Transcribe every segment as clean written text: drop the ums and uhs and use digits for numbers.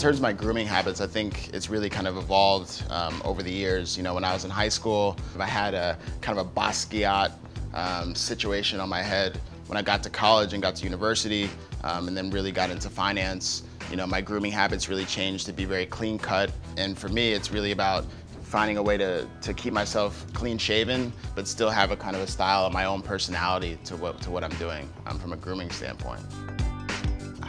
terms of my grooming habits, I think it's really kind of evolved over the years. You know, when I was in high school, I had a kind of a Basquiat situation on my head. When I got to college and got to university, and then really got into finance, you know, my grooming habits really changed to be very clean cut. And for me, it's really about finding a way to keep myself clean shaven, but still have a kind of a style of my own personality to what I'm doing from a grooming standpoint.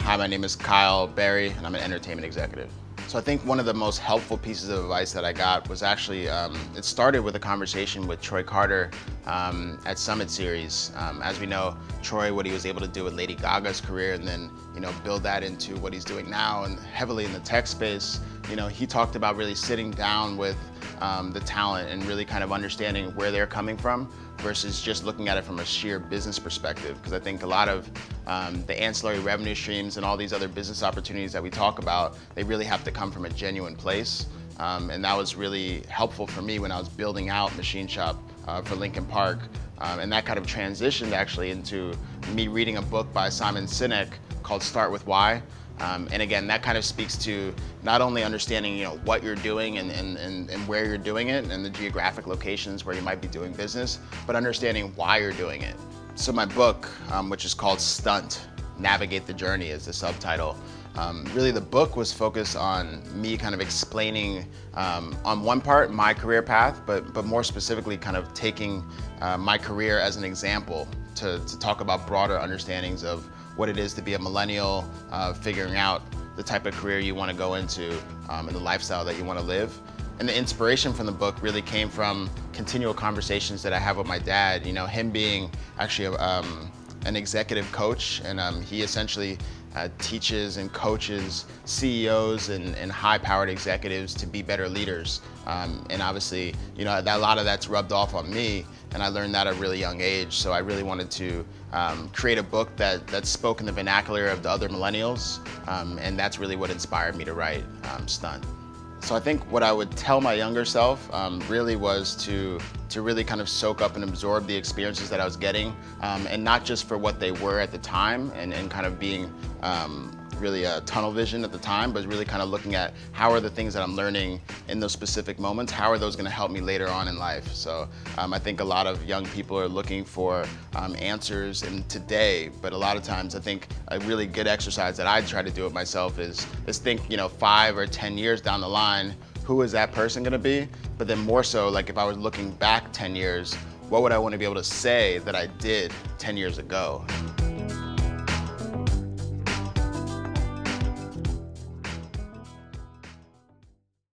Hi, my name is Kiel Berry, and I'm an entertainment executive. So I think one of the most helpful pieces of advice that I got was actually, it started with a conversation with Troy Carter at Summit Series. As we know, Troy, what he was able to do with Lady Gaga's career and then, you know, build that into what he's doing now and heavily in the tech space. You know, he talked about really sitting down with the talent and really kind of understanding where they're coming from versus just looking at it from a sheer business perspective. Because I think a lot of the ancillary revenue streams and all these other business opportunities that we talk about, they really have to come from a genuine place. And that was really helpful for me when I was building out Machine Shop for Lincoln Park. And that kind of transitioned actually into me reading a book by Simon Sinek called Start With Why. And again, that kind of speaks to not only understanding, you know, what you're doing and where you're doing it and the geographic locations where you might be doing business, but understanding why you're doing it. So my book, which is called Stunt, Navigate the Journey is the subtitle. Really the book was focused on me kind of explaining on one part my career path, but more specifically kind of taking my career as an example to talk about broader understandings of what it is to be a millennial, figuring out the type of career you want to go into and the lifestyle that you want to live. And the inspiration from the book really came from continual conversations that I have with my dad. You know, him being actually an executive coach, and he essentially teaches and coaches CEOs and high-powered executives to be better leaders. And obviously, you know, a lot of that's rubbed off on me, and I learned that at a really young age. So I really wanted to create a book that spoke in the vernacular of the other millennials, and that's really what inspired me to write Stunt. So I think what I would tell my younger self really was to really kind of soak up and absorb the experiences that I was getting, and not just for what they were at the time and kind of being really a tunnel vision at the time, but really kind of looking at how are the things that I'm learning in those specific moments, how are those going to help me later on in life. So I think a lot of young people are looking for answers in today, but a lot of times I think a really good exercise that I try to do it myself is think, you know, 5 or 10 years down the line, who is that person going to be? But then more so, like if I was looking back 10 years, what would I want to be able to say that I did 10 years ago?